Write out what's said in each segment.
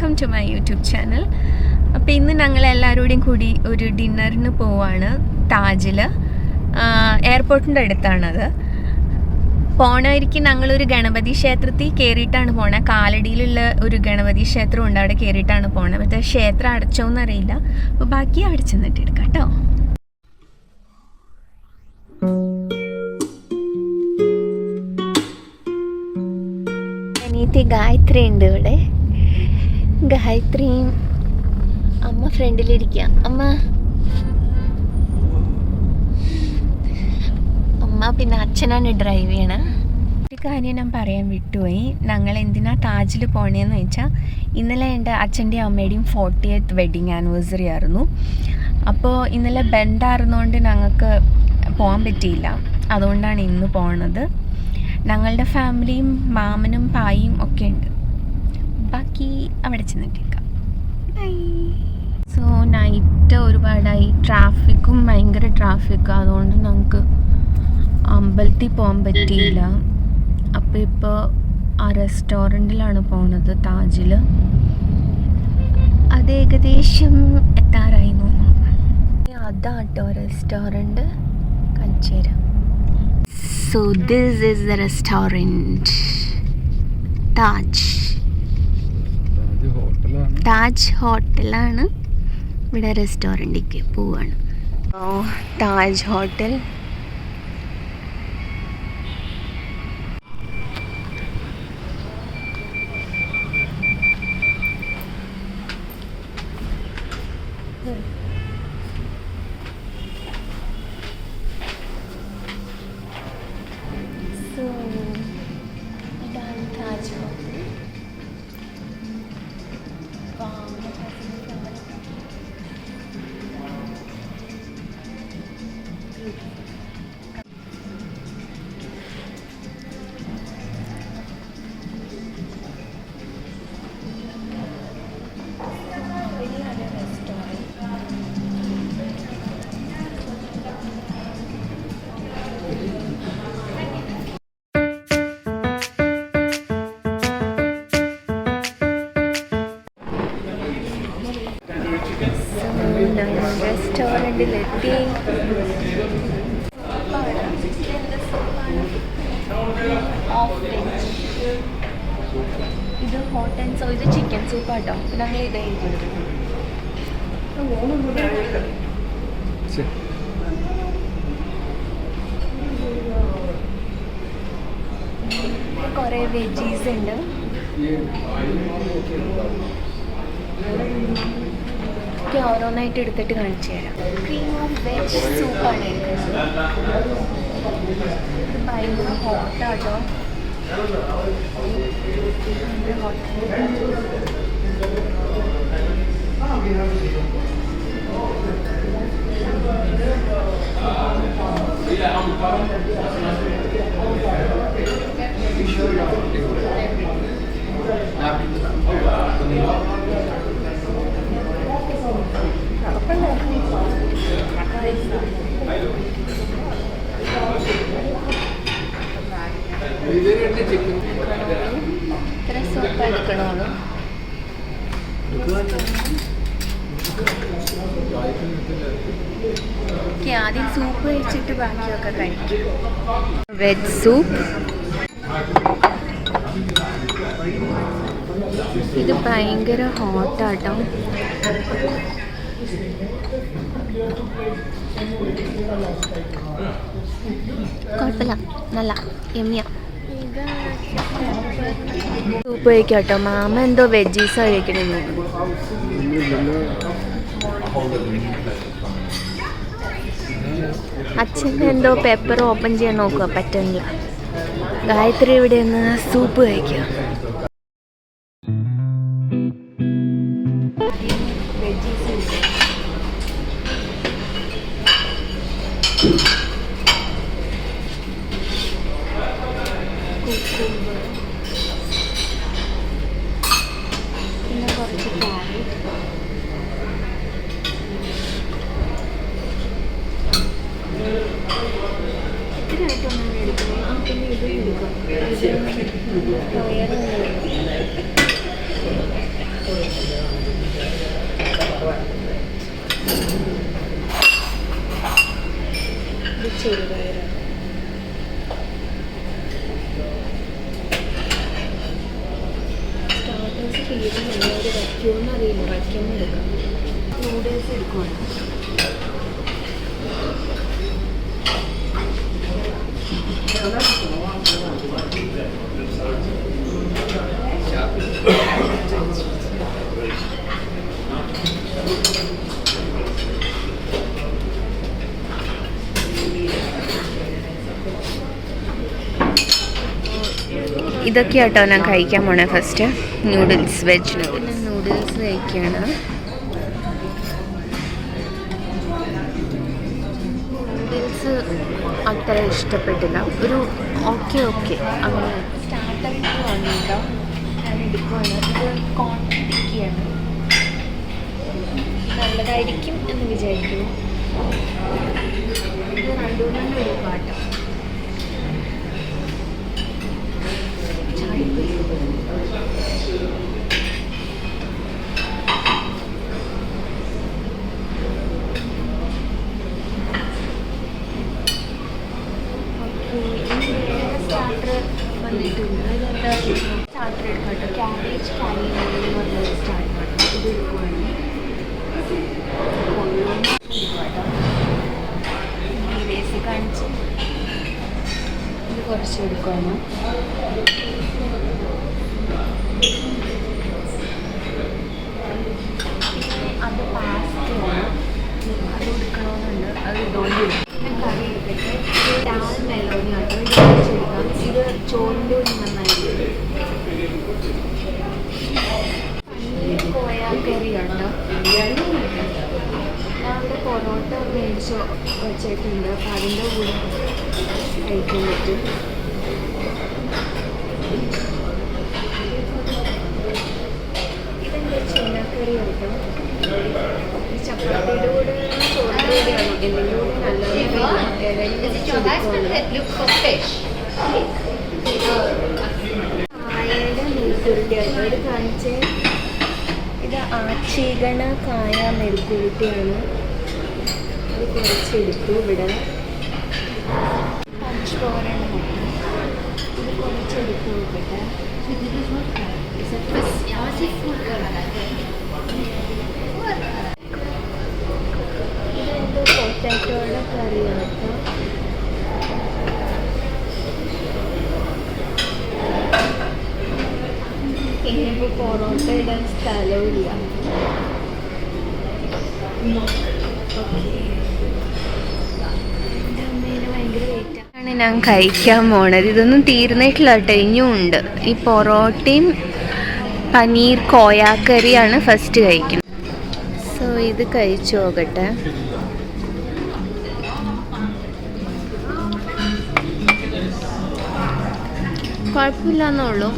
Welcome to my YouTube channel. അപ്പോൾ ഇന്ന് ഞങ്ങൾ എല്ലാവരോടും കൂടി ഒരു ഡിന്നറിന് പോവാണ് താജിൽ. എയർപോർട്ടിൻ്റെ അടുത്താണത്. പോണവരിക്ക് ഞങ്ങളൊരു ഗണപതി ക്ഷേത്രത്തിൽ കയറിയിട്ടാണ് പോണത്. കാലടിയിലുള്ള ഒരു ഗണപതി ക്ഷേത്രം ഉണ്ട്, അവിടെ കയറിയിട്ടാണ് പോണത്. പക്ഷേ ക്ഷേത്രം അടച്ചോന്നറിയില്ല. അപ്പോൾ ബാക്കി അവിടെ ചെന്നിട്ട് എടുക്കാം കേട്ടോ. അനിയത്തി ഗായത്രി ഉണ്ട് ഇവിടെ. ഗായത്രിയും അമ്മ ഫ്രണ്ടിലിരിക്കുക. അമ്മ പിന്നെ അച്ഛനാണ് ഡ്രൈവ് ചെയ്യണത്. ഒരു കാര്യം ഞാൻ പറയാൻ വിട്ടുപോയി. ഞങ്ങൾ എന്തിനാ താജിൽ പോണേന്ന് വെച്ചാൽ ഇന്നലെ എൻ്റെ അച്ഛൻ്റെയും അമ്മയുടെയും 40th വെഡിങ് ആനിവേഴ്സറി ആയിരുന്നു. അപ്പോൾ ഇന്നലെ ബെൻഡായിരുന്നതുകൊണ്ട് ഞങ്ങൾക്ക് പോകാൻ പറ്റിയില്ല. അതുകൊണ്ടാണ് ഇന്ന് പോണത്. ഞങ്ങളുടെ ഫാമിലിയും മാമനും പായും ഒക്കെ ഉണ്ട്. ബാക്കി അവിടെ ചെന്നിട്ടേക്കാം. സോ നൈറ്റ് ഒരുപാടായി, ട്രാഫിക്കും ഭയങ്കര ട്രാഫിക്കും. അതുകൊണ്ട് നമുക്ക് അമ്പലത്തിൽ പോകാൻ പറ്റിയില്ല. അപ്പോൾ ഇപ്പോൾ ആ റെസ്റ്റോറൻറ്റിലാണ് പോണത് താജിൽ. അത് ഏകദേശം എത്താറായിരുന്നു. അതാട്ടോ റെസ്റ്റോറൻറ്റ്, കാണിച്ചുതരാം. So this is the restaurant, Taj ഹോട്ടലാണ്. ഇവിടെ റെസ്റ്റോറൻറ്റിലേക്ക് പോവാണ്. താജ് ഹോട്ടൽ. റെസ്റ്റോറൻറ്റിലെത്തി. ഇത് ഹോട്ട് ആൻഡ് സോ, ഇത് ചിക്കൻ സൂപ്പ് ആട്ടോ. ഞങ്ങൾ ഇതായിരിക്കും കുറേ വെജീസ് ഉണ്ട്. ഓരോന്നായിട്ട് എടുത്തിട്ട് കാണിച്ചു തരാം. ക്രീം ഓഫ് വെജ് സൂപ്പാണ് എടുക്കുന്നത്. ഭയങ്കര ഹോട്ടാട്ടോ. ഇത്ര സൂപ്പ് എടുക്കണോളൂ. ആദ്യം സൂപ്പ് കഴിച്ചിട്ട് ബാക്കിയൊക്കെ കഴിക്കും. Veg soup. ഇത് ഭയങ്കര ഹോട്ടാട്ടോ. കുഴപ്പമില്ല, നല്ല യമ്മിയ. സൂപ്പ് കഴിക്കാം കേട്ടോ. മാമ എന്തോ വെജീസാണ് കഴിക്കണമെന്ന്. അച്ഛൻ്റെ എന്തോ പേപ്പർ ഓപ്പൺ ചെയ്യാൻ നോക്കുക, പറ്റുന്നില്ല. ഗായത്രി ഇവിടെ നിന്ന് സൂപ്പ് കഴിക്കുക. പിന്നെ കുറച്ച് ക്യാരറ്റ്. എത്രയായിട്ടൊന്നും എടുക്കുന്നത്. പിന്നെ ഇത് എടുക്കാം. ചെറുപയറാണ്. സ്റ്റാർട്ടേഴ്സ് തീരുന്നില്ല, ഒരു വയ്ക്കുമെന്ന് അറിയില്ല. വയ്ക്കുമെന്ന് എടുക്കാം. നൂഡിൽസ് എടുക്കുവാണ്. ഇതൊക്കെയാട്ടോ ഞാൻ കഴിക്കാൻ പോണേ. First noodles, veg noodles. Noodles കഴിക്കുകയാണ്. നൂഡിൽസ് അത്ര ഇഷ്ടപ്പെട്ടില്ല. ഒരു ഓക്കെ അങ്ങനെ. സ്റ്റാർട്ടറിന് വന്നിട്ടോ ഞാൻ എടുക്കുവാണ്. ഇത് ക്വാണ്ടിറ്റിയാണ്, നല്ലതായിരിക്കും എന്ന് വിചാരിക്കുന്നു. ഇത് 2-3 എടുക്കാട്ടോ. സ്റ്റാർട്ടർ വന്നിട്ടുണ്ട്. അതെന്താ സ്റ്റാർട്ടർ എടുക്കട്ടോ. ക്യാബേജ് കാരി പറഞ്ഞ സ്റ്റാർട്ടർ ഇത് എടുക്കുവാണ്. ബേസിക് കാണിച്ച് ഇത് കുറച്ച് എടുക്കുവാണ്. അത് പാസ്തയാണ്, അത് എടുക്കണമെന്നുണ്ട്. അത് ഇതുകൊണ്ട് കറി എടുത്തിട്ട് ഡാൽ മെലോണി ആട്ടോ ഇത് കഴിച്ചെടുക്കാം. ഇത് ചോറിൻ്റെ കൂടി നന്നായിട്ട്. പനീർ കോയാ കറി ആട്ടോ. ഞാൻ ഇവിടെ പൊറോട്ട മേടിച്ച് വെച്ചിട്ടുണ്ട്. അപ്പം അതിൻ്റെ കൂടെ കഴിക്കാൻ പറ്റും. ഇതെൻ്റെ ചിന്നക്കറി ആട്ടോ. ചപ്പാത്തിയുടെ കൂടെ ചോറിൻ്റെ കൂടെയാണോ എന്തെങ്കിലും കൂടെ നല്ലത്. കായയുടെ മെഴുക്കുരുട്ടിയാണ് ഇത് കാണിച്ചേ. ഇത് ആച്ചീകണ കായ മെഴുക്കുരുട്ടിയാണ്. അത് കുറച്ചെടുത്തു. ഇവിടെ പഞ്ചോറാണ്. ഇത് കുറച്ചെടുത്തു നോക്കട്ടെ. ഇതെന്തോ പൊട്ടാറ്റോയുടെ കറിയാണ് കേട്ടോ. ഇനിയിപ്പോൾ പൊറോട്ട ഇടാൻ സ്ഥലമില്ല. ആണ് ഞാൻ കഴിക്കാൻ പോണത്. ഇതൊന്നും തീർന്നിട്ടില്ല കേട്ടോ, ഇനിയും ഉണ്ട്. ഈ പൊറോട്ടയും പനീർ കോയാക്കറിയാണ് ഫസ്റ്റ് കഴിക്കുന്നത്. സോ ഇത് കഴിച്ചു നോക്കട്ടെ. കുഴപ്പമില്ലെന്നുള്ളൂ.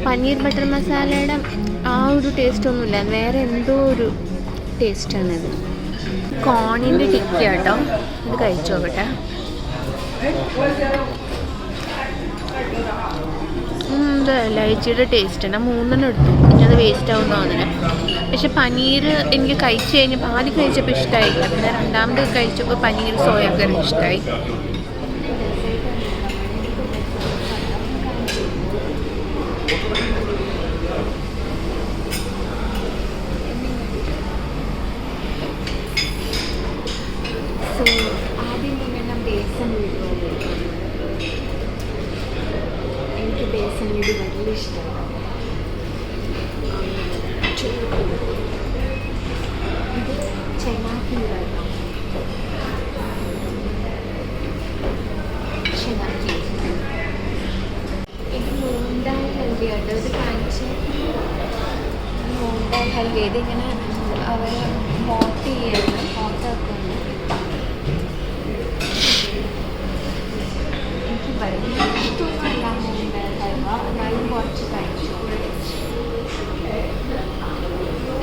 പനീർ ബട്ടർ മസാലയുടെ ആ ഒരു ടേസ്റ്റ് ഒന്നുമില്ല, വേറെ എന്തോ ഒരു ടേസ്റ്റാണിത്. കോണിൻ്റെ ടിക്ക കേട്ടോ. ഇത് കഴിച്ചു നോക്കട്ടെ. ലൈച്ചിയുടെ ടേസ്റ്റ് ആണ്. 3 എടുത്തു. ഇനി അത് വേസ്റ്റ് ആവും തോന്നുന്നില്ല. പക്ഷെ പനീർ എനിക്ക് കഴിച്ച് കഴിഞ്ഞപ്പോൾ ആദ്യം കഴിച്ചപ്പോൾ ഇഷ്ടമായില്ല. പിന്നെ രണ്ടാമത് കഴിച്ചപ്പോൾ പനീർ സോയാ കറി ഇഷ്ടമായി. സോ ആദ്യം തന്നെ ബേസൻ വീട്. എനിക്ക് ബേസൻ വീട് വലിയ ഇഷ്ടമാണ്. ഇത് ചെനാക്കി വീടാണ്. ചെനാക്കി ഇത് മൂണ്ടാൽ ഹൽവയാട്ടോ. ഇത് കാണിച്ച് മൂണ്ടാൽ ഹൽവ ഇതിങ്ങനെ അവർ ഹോട്ട് ചെയ്യാണ്, ഹോട്ടാക്കുന്നുണ്ട്. എനിക്ക് വലിയ ഇഷ്ടമൊന്നുമല്ല മൂണ്ടാൽ ഹൽവ, എന്നാലും കുറച്ച് കഴിച്ചു.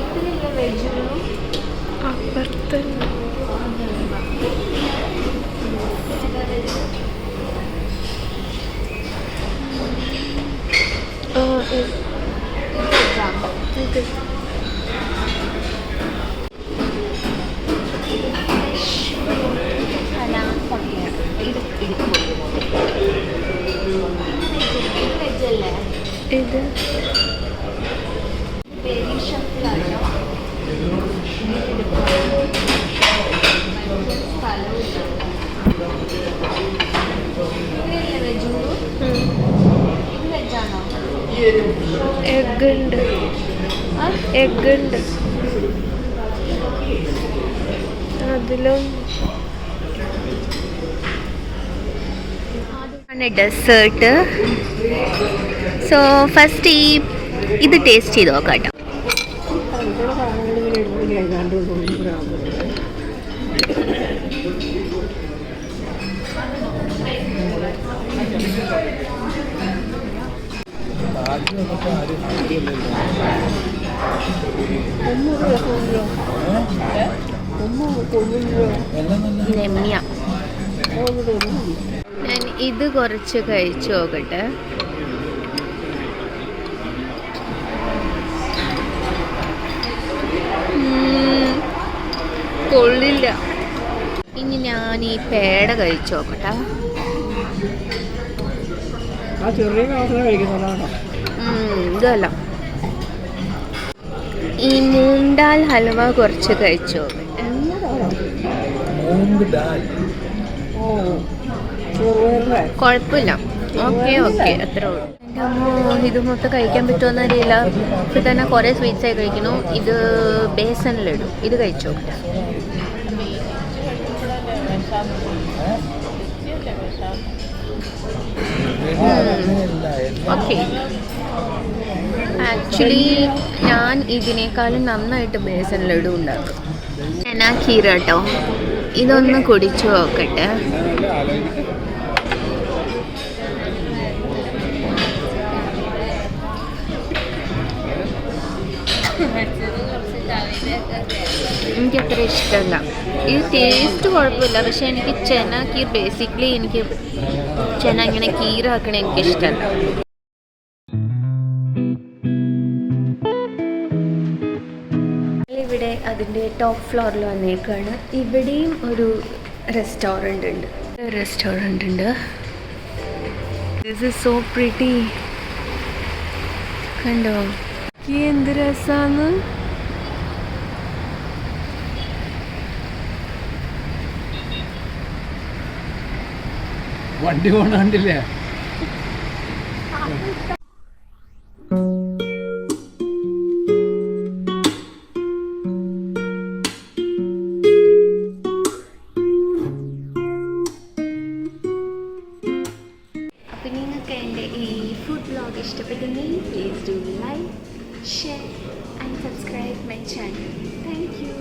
ഇത്രയല്ല വെജുള്ളൂ. അപ്പുറത്ത് എഗ് ഉണ്ട്, അതിലും ഡെസേർട്ട്. സോ ഫസ്റ്റ് ഇത് ടേസ്റ്റ് ചെയ്ത് നോക്കാം കേട്ടോ. ഞാൻ ഇത് കുറച്ച് കഴിച്ചു നോക്കട്ടെ. കൊള്ളില്ല. ഇനി ഞാൻ ഈ പേട കഴിച്ചു നോക്കട്ടെ. ഇതല്ല, ഈ മൂണ്ടാൽ ഹൽവ കുറച്ച് കഴിച്ചു നോക്കട്ടെ. കുഴപ്പമില്ല, ഓക്കെ അത്രേ ഉള്ളൂ. എൻ്റെ അമ്മ ഇത് മൊത്തം കഴിക്കാൻ പറ്റുമെന്ന് അറിയില്ല. ഇപ്പം തന്നെ കുറേ സ്വീറ്റ്സായി കഴിക്കുന്നു. ഇത് ബേസൻ ലഡു, ഇത് കഴിച്ചു നോക്കട്ടെ. ഓക്കെ, ആക്ച്വലി ഞാൻ ഇതിനേക്കാളും നന്നായിട്ട് ബേസൻ ലഡു ഉണ്ടാക്കും. എന്നാ ഖീർ കേട്ടോ, ഇതൊന്ന് കുടിച്ചു നോക്കട്ടെ. എനിക്കത്ര ഇഷ്ടമല്ല. ഇത് ടേസ്റ്റ് കുഴപ്പമില്ല, പക്ഷെ എനിക്ക് ചെന കീർ ബേസിക്കലി എനിക്ക് ചെന ഇങ്ങനെ കീറാക്കണ എനിക്കിഷ്ടമല്ല. ഇവിടെ അതിൻ്റെ ടോപ്പ് ഫ്ലോറിൽ വന്നേക്കാണ്. ഇവിടെയും ഒരു റെസ്റ്റോറൻ്റ് ഉണ്ട്. This is so pretty. കണ്ടോ എന്ത് രസാന്ന്. വണ്ടി പോണ കണ്ടില്ലേ? അപ്പോൾ നിങ്ങൾക്ക് എൻ്റെ ഈ ഫുഡ് വ്ലോഗ് ഇഷ്ടപ്പെട്ടെങ്കിൽ please do like, share and subscribe my channel. Thank you.